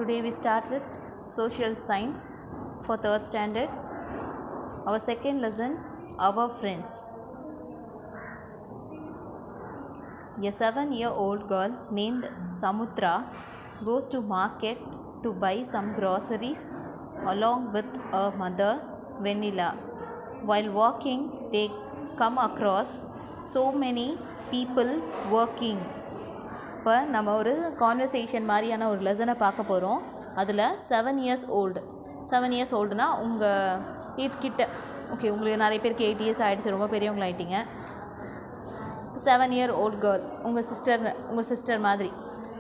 Today we start with social science for 3rd standard. Our second lesson, our friends. A 7-year-old girl named Samutra goes to market to buy some groceries along with her mother Vanilla. While walking, they come across so many people working. இப்போ நம்ம ஒரு conversation மாதிரியான ஒரு லெசனை பார்க்க போகிறோம். அதில் 7 years ஓல்டுனா உங்கள் ஏஜ் கிட்ட, ஓகே, உங்களுக்கு நிறைய பேருக்கு 8 years ஆகிடுச்சு, ரொம்ப பெரியவங்கள ஆகிட்டீங்க. 7-year-old கேர்ள் உங்கள் சிஸ்டர் மாதிரி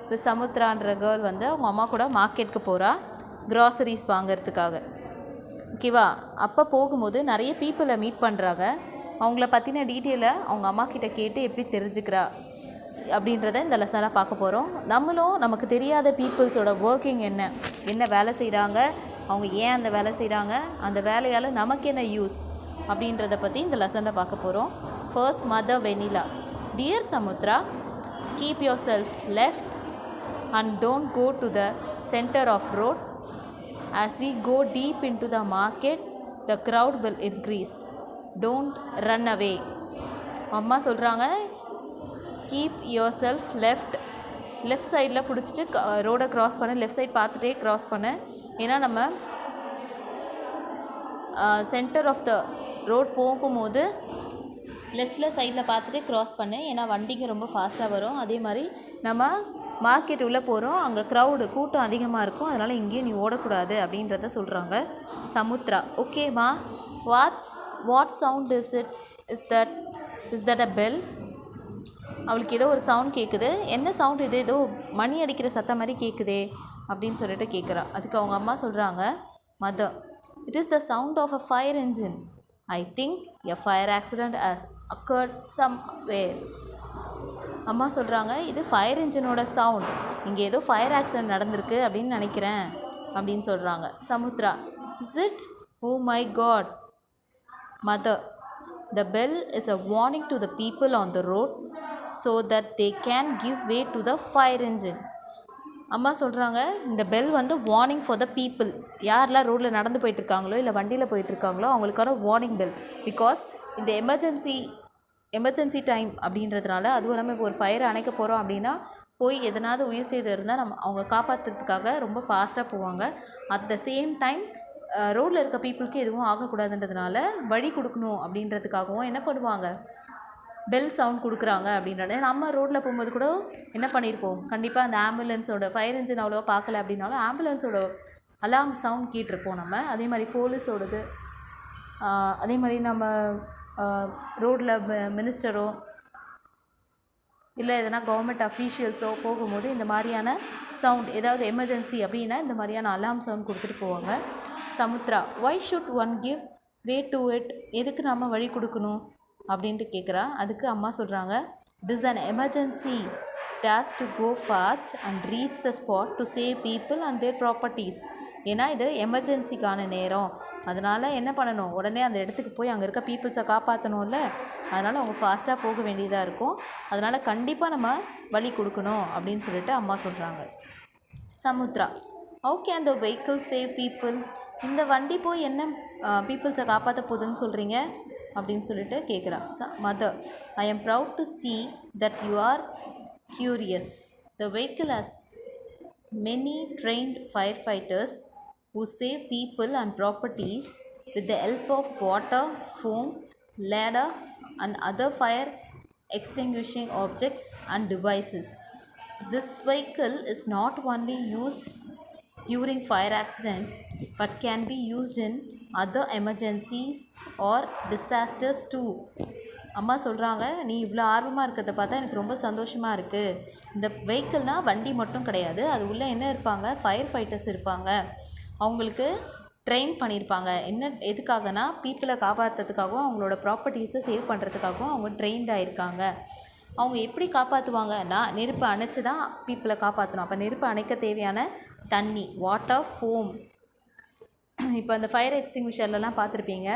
இப்போ சமுத்ரான்ற கேர்ள் வந்து அவங்க அம்மா கூட மார்க்கெட்டுக்கு போகிறா க்ராசரிஸ் வாங்கிறதுக்காக. ஓகேவா? அப்போ போகும்போது நிறைய பீப்புளை மீட் பண்ணுறாங்க. அவங்கள பற்றின டீட்டெயிலை அவங்க அம்மா கிட்ட கேட்டு எப்படி தெரிஞ்சுக்கிறா அப்படின்றத இந்த லெசனாக பார்க்க போகிறோம். நம்மளும் நமக்கு தெரியாத பீப்புள்ஸோட ஒர்க்கிங் என்ன வேலை செய்கிறாங்க, அவங்க ஏன் அந்த வேலை செய்கிறாங்க, அந்த வேலையால் நமக்கு என்ன யூஸ் அப்படின்றத பற்றி இந்த லெசனில் பார்க்க போகிறோம். First, mother Vennila. Dear Samudra, keep yourself left and don't go to the centre of road. As we go deep into the market, the crowd will increase. Don't run away. அம்மா சொல்கிறாங்க, கீப் யோர் செல்ஃப் லெஃப்ட் சைடில் பிடிச்சிட்டு ரோடை cross பண்ணு, left side பார்த்துட்டே cross பண்ணு. ஏன்னா நம்ம சென்டர் ஆஃப் த ரோட் போகும்போது லெஃப்டில் சைடில் பார்த்துட்டு க்ராஸ் பண்ணு, ஏன்னா வண்டிங்க ரொம்ப ஃபாஸ்ட்டாக வரும். அதே மாதிரி நம்ம மார்க்கெட் உள்ளே போகிறோம், அங்கே கூட்டம் அதிகமாக இருக்கும், அதனால் இங்கேயும் நீ ஓடக்கூடாது அப்படின்றத சொல்கிறாங்க சமுத்ரா. ஓகேம்மா, what sound is that a bell? அவளுக்கு ஏதோ ஒரு சவுண்ட் கேட்குது. என்ன சவுண்ட் இது? ஏதோ மணி அடிக்கிற சத்தம் மாதிரி கேட்குதே அப்படின்னு சொல்லிட்டு கேட்குறா. அதுக்கு அவங்க அம்மா சொல்கிறாங்க, mother, it is the sound of a fire engine. I think a fire accident has occurred somewhere. அம்மா சொல்கிறாங்க, இது ஃபயர் இன்ஜினோட சவுண்ட், இங்கே ஏதோ ஃபயர் ஆக்சிடெண்ட் நடந்திருக்கு அப்படின்னு நினைக்கிறேன் அப்படின்னு சொல்கிறாங்க Samudra. Is it? Oh my God mother, the bell is a warning to the people on the road so that they can give way to the fire engine. அம்மா சொல்கிறாங்க, இந்த பெல் வந்து வார்னிங் ஃபார் த பீப்புள், யாரெல்லாம் ரோட்டில் நடந்து போயிட்டுருக்காங்களோ இல்லை வண்டியில் போயிட்டுருக்காங்களோ அவங்களுக்கான வார்னிங் பெல். பிகாஸ் இந்த எமர்ஜென்சி டைம் அப்படின்றதுனால, அதுவும் நம்ம இப்போ ஒரு ஃபயரை அணைக்க போகிறோம் அப்படின்னா போய் எதனாவது உயிர் சேதம் இருந்தால் அவங்க காப்பாற்றுறதுக்காக ரொம்ப ஃபாஸ்ட்டாக போவாங்க. அட் த சேம் டைம் ரோட்டில் இருக்க பீப்புளுக்கு எதுவும் ஆகக்கூடாதுன்றதுனால வழி கொடுக்கணும் அப்படின்றதுக்காகவும் என்ன பண்ணுவாங்க, பெல் சவுண்ட் கொடுக்குறாங்க. அப்படின்றது நம்ம ரோட்டில் போகும்போது கூட என்ன பண்ணியிருப்போம், கண்டிப்பாக அந்த ஆம்புலன்ஸோட ஃபயர் இன்ஜின் அவ்வளோவா பார்க்கல அப்படின்னாலும் ஆம்புலன்ஸோட அலாம் சவுண்ட் கேட்டிருப்போம் நம்ம. அதே மாதிரி போலீஸோடது, அதே மாதிரி நம்ம ரோட்டில் மினிஸ்டரோ இல்லை எதனா கவர்மெண்ட் அஃபீஷியல்ஸோ போகும்போது இந்த மாதிரியான சவுண்ட், ஏதாவது எமர்ஜென்சி அப்படின்னா இந்த மாதிரியான அலாம் சவுண்ட் கொடுத்துட்டு போவாங்க. Samudra, why should one give way to it? எதுக்கு நம்ம வழி கொடுக்கணும் அப்படின்ட்டு கேட்குறா. அதுக்கு அம்மா சொல்கிறாங்க, this an emergency days to go fast and reach the spot to save people and their properties. ஏன்னா இது எமர்ஜென்சிக்கான நேரம், அதனால் என்ன பண்ணணும், உடனே அந்த இடத்துக்கு போய் அங்கே இருக்க பீப்புள்ஸை காப்பாற்றணும்ல, அதனால் அவங்க ஃபாஸ்ட்டாக போக வேண்டியதாக இருக்கும், அதனால் கண்டிப்பாக நம்ம வழி கொடுக்கணும் அப்படின்னு சொல்லிட்டு அம்மா சொல்கிறாங்க. Samudra, how can the vehicle save people? இந்த வண்டி போய் என்ன பீப்புள்ஸை காப்பாற்ற போகுதுன்னு சொல்கிறீங்க அப்படின்னு சொல்லிட்டு கேட்குறா. Mother, I am proud to see that you are curious. The vehicle has many trained firefighters who save people and properties with the help of water, foam, ladder and other fire extinguishing objects and devices. This vehicle is not only used during fire accident but can be used in other emergencies or disasters too. அம்மா சொல்கிறாங்க, நீ இவ்வளோ ஆர்வமாக இருக்கிறத பார்த்தா எனக்கு ரொம்ப சந்தோஷமாக இருக்குது. இந்த வெஹிக்கிள்னால் வண்டி மட்டும் கிடையாது, அது உள்ளே என்ன இருப்பாங்க, ஃபயர் ஃபைட்டர்ஸ் இருப்பாங்க, அவங்களுக்கு ட்ரெயின் பண்ணியிருப்பாங்க. எதுக்காகனா பீப்புளை காப்பாற்றுறதுக்காகவும் அவங்களோட ப்ராப்பர்ட்டிஸை சேவ் பண்ணுறதுக்காகவும் அவங்க ட்ரெயின்டாக இருக்காங்க. அவங்க எப்படி காப்பாற்றுவாங்கன்னா, நெருப்பு அணைச்சி தான் பீப்புளை காப்பாற்றணும். அப்போ நெருப்பு அணைக்க தேவையான தண்ணி, வாட்டர், ஃபோம். இப்போ அந்த ஃபயர் எக்ஸ்டிங்விஷர்லாம் பார்த்துருப்பீங்க,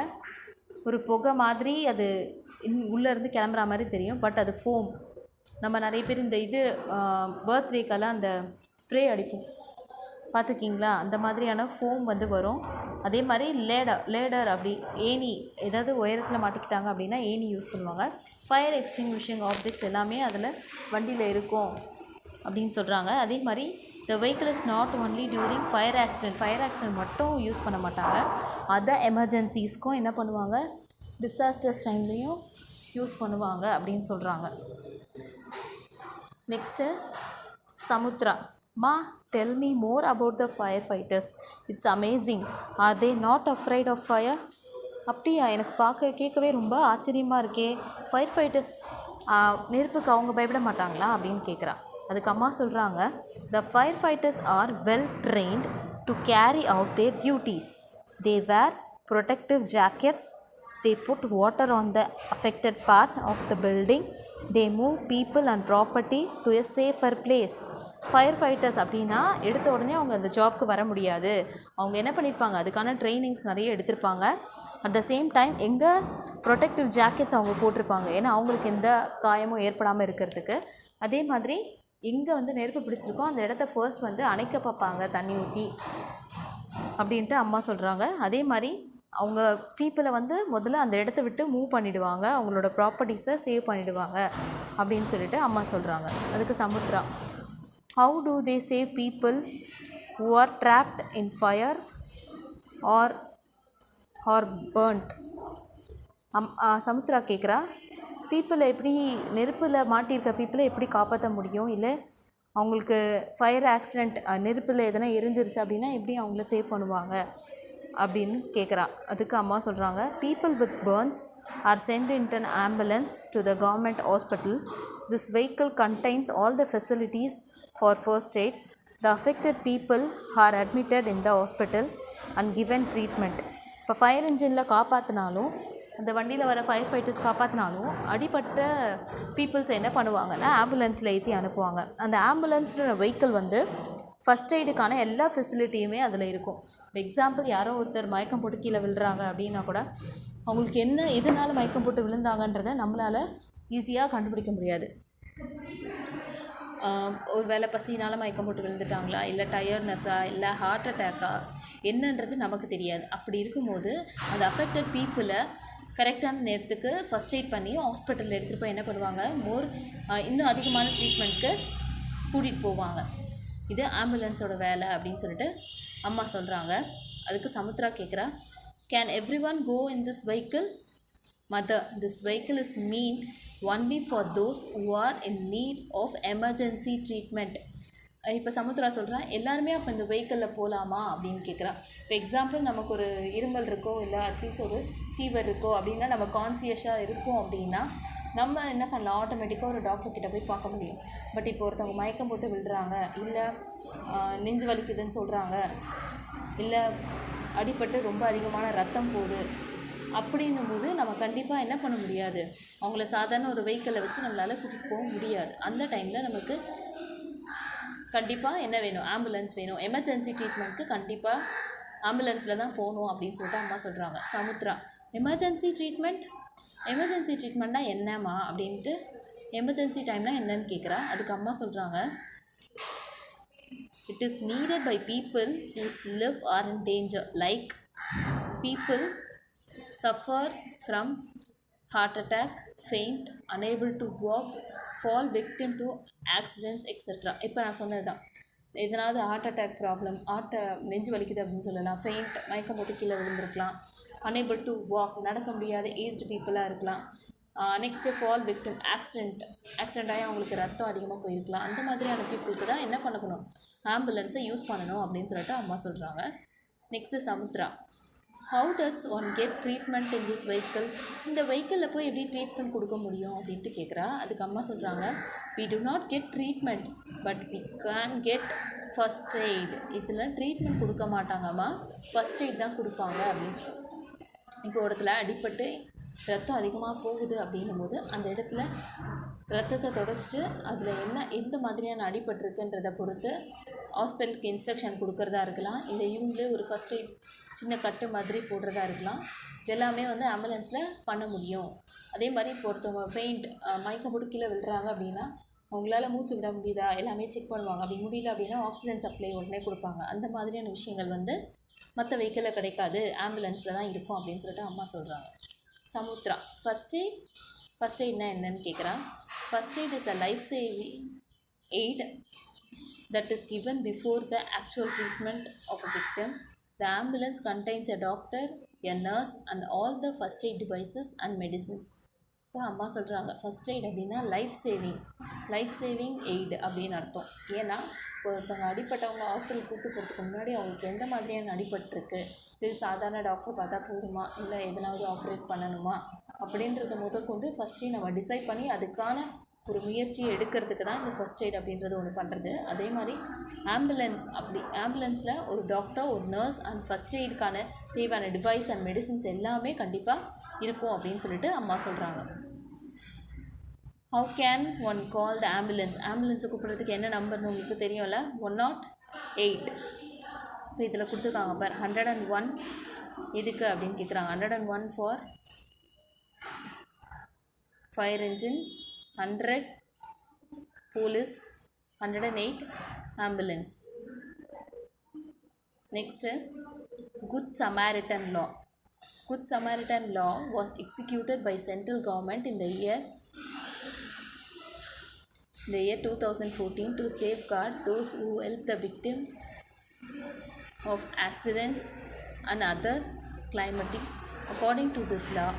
ஒரு புகை மாதிரி அது உள்ளேருந்து கிளம்புற மாதிரி தெரியும், பட் அது ஃபோம். நம்ம நிறைய பேர் இந்த பர்த்டேக்கெல்லாம் அந்த ஸ்ப்ரே அடிப்போம், பார்த்துக்கிங்களா? அந்த மாதிரியான ஃபோம் வந்து வரும். அதே மாதிரி லேடர் அப்படி ஏணி, ஏதாவது உயரத்தில் மாட்டிக்கிட்டாங்க அப்படின்னா ஏணி யூஸ் பண்ணுவாங்க. ஃபயர் எக்ஸ்டிங்விஷிங் ஆப்ஜெக்ட்ஸ் எல்லாமே அதில் வண்டியில் இருக்கும் அப்படின்னு சொல்கிறாங்க. அதே மாதிரி த vehicle is not only during fire accident மட்டும் யூஸ் பண்ண மாட்டாங்க, அதர் எமர்ஜென்சிஸ்க்கும் என்ன பண்ணுவாங்க, டிசாஸ்டர்ஸ் டைம்லேயும் யூஸ் பண்ணுவாங்க அப்படின்னு சொல்கிறாங்க. நெக்ஸ்ட்டு சமுத்ரா. மா, tell me more about the firefighters. It's amazing. Are they not afraid of fire? அப்படியா, எனக்கு கேட்கவே ரொம்ப ஆச்சரியமாக இருக்கே. ஃபயர் ஃபைட்டர்ஸ் நெருப்புக்கு அவங்க பயப்பட மாட்டாங்களா அப்படின்னு கேட்குறா. அதுக்கு அம்மா சொல்கிறாங்க, the fire fighters are well trained to carry out their duties. They wear protective jackets. They put water on the affected part of the building. They move people and property to a safer place. Fire fighters அப்படின்னா எடுத்த உடனே அவங்க அந்த ஜாப்க்கு வர முடியாது. அவங்க என்ன பண்ணியிருப்பாங்க, அதுக்கான ட்ரைனிங்ஸ் நிறைய எடுத்திருப்பாங்க. அட் த சேம் டைம் எங்கே ப்ரொடெக்டிவ் ஜாக்கெட்ஸ் அவங்க போட்டிருப்பாங்க, ஏன்னா அவங்களுக்கு எந்த காயமும் ஏற்படாமல் இருக்கிறதுக்கு. அதே மாதிரி எங்கே வந்து நெருப்பு பிடிச்சிருக்கோ அந்த இடத்த ஃபர்ஸ்ட் வந்து அணைக்க பார்ப்பாங்க தண்ணி ஊற்றி அப்படின்ட்டு அம்மா சொல்கிறாங்க. அதே மாதிரி அவங்க பீப்புளை வந்து முதல்ல அந்த இடத்த விட்டு மூவ் பண்ணிவிடுவாங்க, அவங்களோட ப்ராப்பர்ட்டிஸை சேவ் பண்ணிவிடுவாங்க அப்படின்னு சொல்லிட்டு அம்மா சொல்கிறாங்க. அதுக்கு Samudra, how do they save people who are trapped in fire or burnt? Samudra கேட்குறா, பீப்புளை எப்படி, நெருப்பில் மாட்டியிருக்க பீப்புளை எப்படி காப்பாற்ற முடியும், இல்லை அவங்களுக்கு ஃபயர் ஆக்சிடெண்ட் நெருப்பில் எதனா எரிஞ்சிருச்சு அப்படின்னா எப்படி அவங்கள சேவ் பண்ணுவாங்க அப்படின்னு கேட்குறா. அதுக்கு அம்மா சொல்கிறாங்க, people with burns are sent in an ambulance to the government hospital. This vehicle contains all the facilities for first aid. The affected people are admitted in the hospital and given treatment. இப்போ fire இன்ஜினில் காப்பாற்றினாலும், அந்த வண்டியில் வர fire fighters காப்பாற்றினாலும் அடிப்பட்ட பீப்புள்ஸை என்ன பண்ணுவாங்கன்னா ஆம்புலன்ஸில் ஏற்றி அனுப்புவாங்க. அந்த ஆம்புலன்ஸ்ன்ற வெஹிக்கிள் வந்து ஃபஸ்ட் எய்டுக்கான எல்லா ஃபெசிலிட்டியுமே அதில் இருக்கும். எக்ஸாம்பிள், யாரோ ஒருத்தர் மயக்கம் போட்டு கீழே விழுறாங்க அப்படின்னா கூட அவங்களுக்கு என்ன எதனால் மயக்கம் போட்டு விழுந்தாங்கன்றதை நம்மளால் ஈஸியாக கண்டுபிடிக்க முடியாது. ஒரு வேளை பசினால் மயக்கம் போட்டு விழுந்துட்டாங்களா, இல்லை டயர்ட்னஸா, இல்லை ஹார்ட் அட்டாக்கா, என்னன்றது நமக்கு தெரியாது. அப்படி இருக்கும்போது அந்த அஃபெக்டட் பீப்புளை கரெக்டான நேரத்துக்கு ஃபஸ்ட் எய்ட் பண்ணி ஹாஸ்பிட்டலில் எடுத்துகிட்டு போய் என்ன பண்ணுவாங்க, இன்னும் அதிகமான ட்ரீட்மெண்ட்க்கு கூட்டிகிட்டு போவாங்க. இது ஆம்புலன்ஸோட வேலை அப்படின்னு சொல்லிட்டு அம்மா சொல்கிறாங்க. அதுக்கு சமுத்ரா கேட்குறா, can everyone go in this vehicle? Mother, this vehicle is meant only for those who are in need of emergency treatment. இப்போ சமுத்ரா சொல்கிறான், எல்லாருமே அப்போ இந்த வெஹிக்கிளில் போகலாமா அப்படின்னு கேட்குறா. இப்போ எக்ஸாம்பிள், நமக்கு ஒரு இருமல் இருக்கோ, இல்லை அட்லீஸ்ட் ஒரு ஃபீவர் இருக்கோ அப்படின்னா நம்ம கான்சியஸாக இருக்கோம் அப்படின்னா நம்ம என்ன பண்ணலாம், ஆட்டோமேட்டிக்காக ஒரு டாக்டர்கிட்ட போய் பார்க்க முடியும். பட் இப்போ ஒருத்தவங்க மயக்கம் போட்டு விழுறாங்க, இல்லை நெஞ்சு வலிக்குதுன்னு சொல்கிறாங்க, இல்லை அடிபட்டு ரொம்ப அதிகமான ரத்தம் போகுது அப்படின்னும் போது நம்ம கண்டிப்பாக என்ன பண்ண முடியாது, அவங்கள சாதாரண ஒரு வெஹிக்கிளை வச்சு நம்மளால் கூட்டிகிட்டு போக முடியாது. அந்த டைமில் நமக்கு கண்டிப்பாக என்ன வேணும், ஆம்புலன்ஸ் வேணும். எமர்ஜென்சி ட்ரீட்மெண்ட்டுக்கு கண்டிப்பாக ஆம்புலன்ஸில் தான் போகணும் அப்படின்னு சொல்லிட்டு அம்மா சொல்கிறாங்க. சமுத்ரா, எமர்ஜென்சி ட்ரீட்மெண்ட்னா என்னம்மா அப்படின்ட்டு, எமர்ஜென்சி டைம்னா என்னன்னு கேட்குறா. அதுக்கு அம்மா சொல்கிறாங்க, it is needed by people whose live are in danger, like people suffer from heart attack, faint, unable to walk, fall victim to accidents, etc. இப்போ நான் சொன்னது தான், எதனாவது ஹார்ட் அட்டாக் ப்ராப்ளம், நெஞ்சு வலிக்குது அப்படின்னு சொல்லலாம், ஃபெயிண்ட் மயக்கம் போட்டு கீழே விழுந்திருக்கலாம், unable to walk நடக்க முடியாத ஏஜ்டு பீப்புளாக இருக்கலாம், நெக்ஸ்ட்டு ஃபால் விக்டிம் ஆக்சிடெண்ட் ஆகி அவங்களுக்கு ரத்தம் அதிகமாக போயிருக்கலாம். அந்த மாதிரியான பீப்புளுக்கு தான் என்ன பண்ணணும், ஆம்புலன்ஸை யூஸ் பண்ணணும் அப்படின்னு சொல்லிட்டு அம்மா சொல்கிறாங்க. Next Samudra, how does one get treatment in this vehicle? இந்த வெஹிக்கிளில் போய் எப்படி ட்ரீட்மெண்ட் கொடுக்க முடியும் அப்படின்ட்டு கேட்குறா. அதுக்கு அம்மா சொல்கிறாங்க, we do not get treatment but we can get first aid. இதில் ட்ரீட்மெண்ட் கொடுக்க மாட்டாங்கம்மா, ஃபஸ்ட் எய்ட் தான் கொடுப்பாங்க அப்படின்னு சொல்கிறாங்க. இப்போ ஒரு இடத்துல அடிபட்டு ரத்தம் அதிகமாக போகுது அப்படின்னும் போது அந்த இடத்துல ரத்தத்தை தொடச்சிட்டு அதில் எந்த மாதிரியான அடிபட்டிருக்குன்றதை பொறுத்து ஹாஸ்பிட்டலுக்கு இன்ஸ்ட்ரக்ஷன் கொடுக்குறதா இருக்கலாம், இல்லை இவங்களே ஒரு ஃபஸ்ட் எய்ட் சின்ன கட்டு மாதிரி போடுறதா இருக்கலாம். இதெல்லாமே வந்து ஆம்புலன்ஸில் பண்ண முடியும். அதே மாதிரி இப்போ ஒருத்தவங்க ஃபெயிண்ட் மயக்கம் போட்டு கீழே விழுறாங்க அப்படின்னா அவங்களால மூச்சு விட முடியுதா எல்லாமே செக் பண்ணுவாங்க. அப்படி முடியல அப்படின்னா ஆக்சிஜன் சப்ளை உடனே கொடுப்பாங்க. அந்த மாதிரியான விஷயங்கள் வந்து மற்ற வெஹிக்கிளில் கிடைக்காது, ஆம்புலன்ஸில் தான் இருக்கும் அப்படின்னு சொல்லிட்டு அம்மா சொல்கிறாங்க. சமுத்ரா ஃபஸ்ட் எய்ட்னா என்னன்னு கேட்குறான். First aid is a life saving aid that is given before the actual treatment of a victim. The ambulance contains a doctor, a nurse and all the first aid devices and medicines. இப்போ அம்மா சொல்கிறாங்க first aid அப்படின்னா life saving aid அப்படின்னு அர்த்தம். ஏன்னா இப்போ ஒருத்தவங்க அடிப்பட்டவங்க hospital கூப்பிட்டு போகிறதுக்கு முன்னாடி அவங்களுக்கு எந்த மாதிரியான அடிபட்டிருக்கு, இது சாதாரண டாக்டர் பார்த்தா போதுமா இல்லை எதனாவது ஆப்ரேட் பண்ணணுமா அப்படின்றத முதற்கொண்டு ஃபஸ்ட்டே நம்ம டிசைட் பண்ணி அதுக்கான ஒரு முயற்சியை எடுக்கிறதுக்கு தான் இந்த ஃபஸ்ட் எய்ட் அப்படின்றது ஒன்று பண்ணுறது. அதே மாதிரி ஆம்புலன்ஸில் ஒரு டாக்டர், ஒரு நர்ஸ் அண்ட் ஃபஸ்ட் எய்டுக்கான தேவையான டிவைஸ் அண்ட் மெடிசின்ஸ் எல்லாமே கண்டிப்பாக இருக்கும் அப்படின்னு சொல்லிட்டு அம்மா சொல்கிறாங்க. ஹவு கேன் ஒன் கால் த ஆம்புலன்ஸை கூப்பிட்றதுக்கு என்ன நம்பர்னு உங்களுக்கு தெரியும்ல, 108. இப்போ இதில் கொடுத்துருக்காங்க பார், 101 எதுக்கு அப்படின்னு கேட்குறாங்க. 101 for fire engine, 100 police, 108 ambulance. Next, Good Samaritan Law. Good Samaritan Law was executed by central government in the year 2014 to safeguard those who help the victim of accidents and other calamities. According to this law,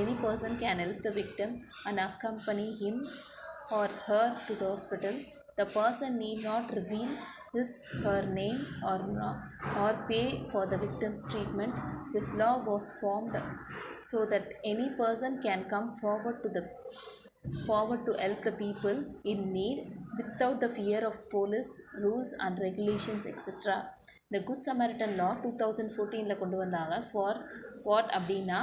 any person can help the victim and accompany him or her to the hospital. The person need not reveal his her name or pay for the victim's treatment. This law was formed so that any person can come forward to help the people in need without the fear of police, rules and regulations, etc. The Good Samaritan Law 2014 கொண்டு வந்தாங்க. For what அப்படின்னா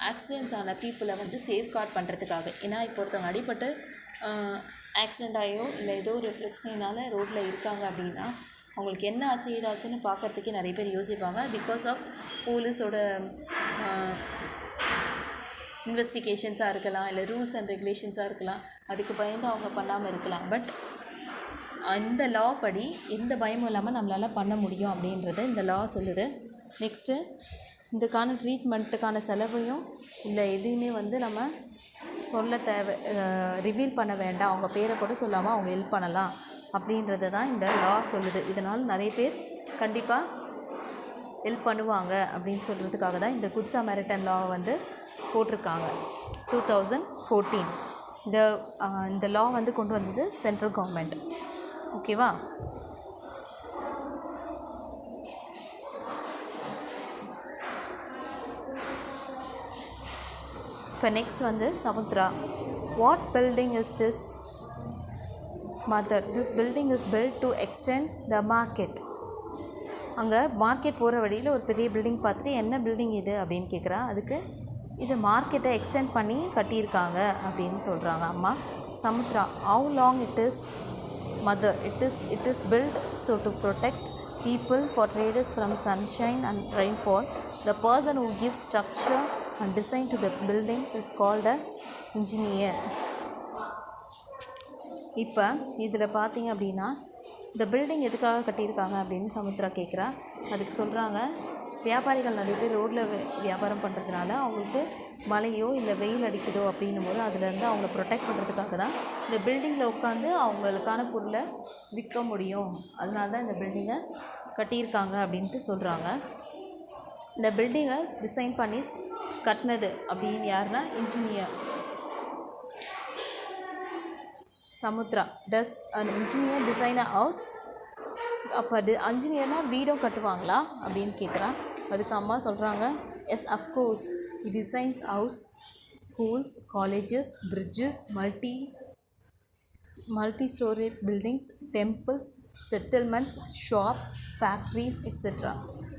accidents ஆன பீப்புளை வந்து safeguard பண்ணுறதுக்காக. ஏன்னா இப்போ ஒருத்தவங்க அடிபட்டு ஆக்சிடெண்ட் ஆகியோ இல்லை ஏதோ ஒரு பிரச்சனைனால ரோட்டில் இருக்காங்க அப்படின்னா அவங்களுக்கு என்ன ஆச்சு ஏதாச்சுன்னு பார்க்குறதுக்கே நிறைய பேர் யோசிப்பாங்க. பிகாஸ் ஆஃப் போலீஸோட இன்வெஸ்டிகேஷன்ஸாக இருக்கலாம், இல்லை ரூல்ஸ் அண்ட் ரெகுலேஷன்ஸாக இருக்கலாம், அதுக்கு பயந்து அவங்க பண்ணாமல் இருக்கலாம். பட் இந்த லா படி எந்த பயமும் இல்லாமல் நம்மளால் பண்ண முடியும் அப்படின்றது இந்த லா சொல்லுது. நெக்ஸ்ட்டு இதுக்கான ட்ரீட்மெண்ட்டுக்கான செலவையும் இல்லை எதையுமே வந்து நம்ம சொல்ல ரிவீல் பண்ண வேண்டாம், அவங்க பேரை கூட சொல்லாமல் அவங்க ஹெல்ப் பண்ணலாம் அப்படின்றது தான் இந்த லா சொல்லுது. இதனால் நிறைய பேர் கண்டிப்பாக ஹெல்ப் பண்ணுவாங்க அப்படின்னு சொல்கிறதுக்காக தான் இந்த குட் சமாரிட்டன் லா வந்து போட்டிருக்காங்க. 2014 இந்த லா வந்து கொண்டு வந்தது சென்ட்ரல் கவர்மெண்ட். ஓகேவா? இப்போ நெக்ஸ்ட் வந்து Samudra. What building is this mother? This building is built to extend the market. அங்கே மார்க்கெட் போகிற வழியில் ஒரு பெரிய பில்டிங் பார்த்துட்டு என்ன பில்டிங் இது அப்படின்னு கேட்குறா. அதுக்கு இது மார்க்கெட்டை எக்ஸ்டெண்ட் பண்ணி கட்டியிருக்காங்க அப்படின்னு சொல்கிறாங்க அம்மா. Samudra. How long it is mother? It is built so to protect people for traders from sunshine and rainfall. The person who gives structure and design to the buildings is called an engineer. இப்போ இதில் பார்த்தீங்க அப்படின்னா இந்த building எதுக்காக கட்டியிருக்காங்க அப்படின்னு சமுத்ரா கேட்குறா. அதுக்கு சொல்கிறாங்க, வியாபாரிகள் நிறைய பேர் ரோட்டில் வியாபாரம் பண்ணுறதுனால அவங்களுக்கு மழையோ இல்லை வெயில் அடிக்குதோ அப்படின்னும் போது அதுலேருந்து அவங்கள ப்ரொடெக்ட் பண்ணுறதுக்காக தான் இந்த பில்டிங்கில் உட்காந்து அவங்களுக்கான பொருளை விற்க முடியும், அதனால தான் இந்த பில்டிங்கை கட்டியிருக்காங்க அப்படின்ட்டு சொல்கிறாங்க. இந்த பில்டிங்கை டிசைன் பண்ணி கட்டினது அப்படின்னு யாருன்னா engineer. Samudra. Does an engineer design a house? அப்போ இன்ஜினியர்னால் வீடும் கட்டுவாங்களா அப்படின்னு கேட்குறான். அதுக்கு அம்மா சொல்கிறாங்க, yes of course he designs house, schools, colleges, bridges, multi-story buildings, temples, settlements, shops, factories, etc.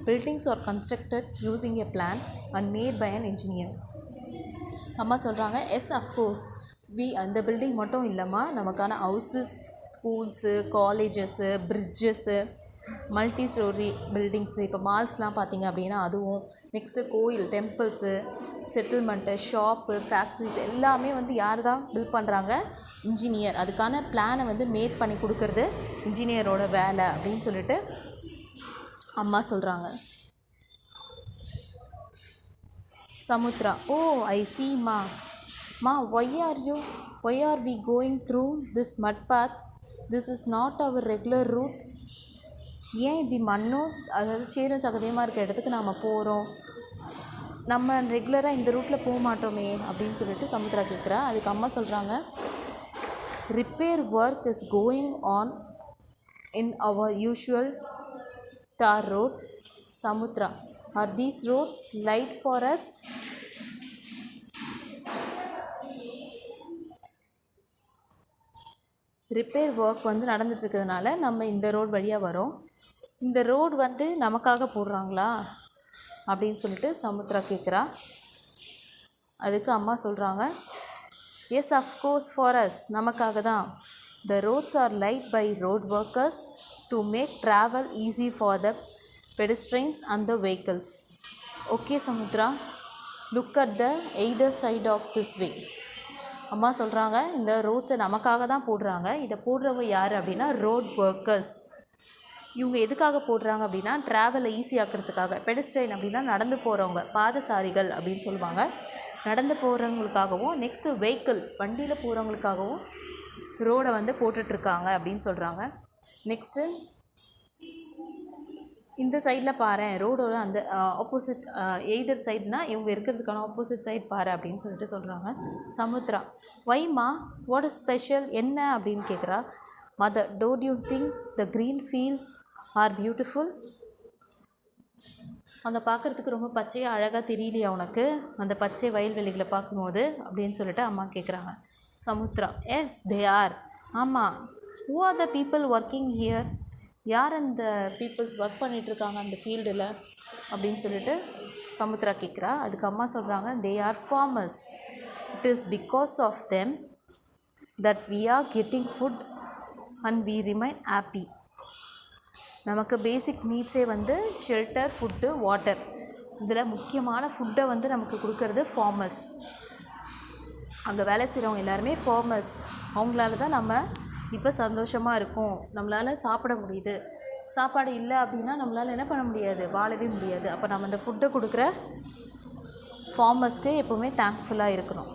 Buildings are constructed using a plan and made by an engineer. அம்மா சொல்கிறாங்க, yes of course அந்த பில்டிங் மட்டும் இல்லைம்மா, நமக்கான houses, schools, colleges, bridges, multi story buildings, இப்போ மால்ஸ்லாம் பார்த்திங்க அப்படின்னா அதுவும், நெக்ஸ்ட்டு கோயில், டெம்பிள்ஸு, செட்டில்மெண்ட்டு, ஷாப்பு, ஃபேக்ட்ரிஸ் எல்லாமே வந்து யார் தான் பில்ட் பண்ணுறாங்க? இன்ஜினியர். அதுக்கான பிளானை வந்து மேக் பண்ணி கொடுக்கறது இன்ஜினியரோட வேலை அப்படின்னு சொல்லிட்டு அம்மா சொல்கிறாங்க. சமுத்ரா, ஓ ஐ see மா. மா, why are we going through this mud path? This is not our regular route. ஏன் இப்படி மண்ணும் அதாவது சேரும் சகதியமாக இருக்க இடத்துக்கு நாம் போகிறோம்? நம்ம ரெகுலராக இந்த ரூட்டில் போக மாட்டோமே அப்படின்னு சொல்லிட்டு சமுத்ரா கேட்குறா. அதுக்கு அம்மா சொல்கிறாங்க, repair work is going on in our usual tar road. Samudra, are these roads laid for us? Repair work வந்து நடந்துட்டுருக்கிறதுனால நம்ம இந்த ரோடு வழியாக வரோம். இந்த ரோடு வந்து நமக்காக போடுறாங்களா அப்படின்னு சொல்லிட்டு சமுத்ரா கேட்குறா. அதுக்கு அம்மா சொல்கிறாங்க, எஸ் அஃப்கோர்ஸ் ஃபார் அஸ், நமக்காக தான். The roads are laid by road workers to make travel easy for the pedestrians and the vehicles. Okay Samudra, look at the either side of this way. அம்மா சொல்கிறாங்க, இந்த ரோட்ஸை நமக்காக தான் போடுறாங்க. இதை போடுறவங்க யார் அப்படின்னா ரோட் ஒர்க்கர்ஸ். இவங்க எதுக்காக போடுறாங்க அப்படின்னா ட்ராவலை ஈஸியாக்கிறதுக்காக. பெடிஸ்ட்ரைன் அப்படின்னா நடந்து போகிறவங்க, பாதசாரிகள் அப்படின்னு சொல்லுவாங்க. நடந்து போகிறவங்களுக்காகவும் நெக்ஸ்ட்டு வெஹிக்கிள் வண்டியில் போகிறவங்களுக்காகவும் ரோடை வந்து போட்டுட்ருக்காங்க அப்படின்னு சொல்கிறாங்க. நெக்ஸ்ட்டு இந்த சைடில் பாரு, ரோடோட அந்த ஆப்போசிட் எய்தர் சைட்னா இவங்க இருக்கிறதுக்கான ஆப்போசிட் சைட் பாரு அப்படின்னு சொல்லிட்டு சொல்கிறாங்க. சமுத்ரா, வைமா, வாட் இஸ் ஸ்பெஷல், என்ன அப்படின்னு கேட்குறா. Mother, don't you think the green fields are beautiful? அங்கே பார்க்குறதுக்கு ரொம்ப பச்சையாக அழகாக தெரியலையா உனக்கு அந்த பச்சை வயல்வெளிகளை பார்க்கும்போது அப்படின்னு சொல்லிட்டு அம்மா கேட்குறாங்க. Samudra, yes they are. ஆமாம். Who are the people working here? யார் அந்த பீப்புள்ஸ் ஒர்க் பண்ணிகிட்ருக்காங்க அந்த ஃபீல்டில் அப்படின்னு சொல்லிட்டு சமுத்ரா கேட்குறா. அதுக்கு அம்மா சொல்கிறாங்க, they are farmers. It is because of them that we are getting food and we remain happy. நமக்கு பேசிக் நீட்ஸே வந்து ஷெல்டர், ஃபுட்டு, வாட்டர். இதில் முக்கியமான ஃபுட்டை வந்து நமக்கு கொடுக்கறது ஃபார்மர்ஸ். அங்கே வேலை செய்கிறவங்க எல்லாருமே ஃபார்மர்ஸ். அவங்களால தான் நம்ம இப்போ சந்தோஷமாக இருக்கும், நம்மளால் சாப்பிட முடியுது. சாப்பாடு இல்லை அப்படின்னா நம்மளால் என்ன பண்ண முடியாது, வாழவே முடியாது. அப்போ நம்ம அந்த ஃபுட்டை கொடுக்குற ஃபார்மர்ஸ்க்கு எப்போவுமே தேங்க்ஃபுல்லாக இருக்கணும்.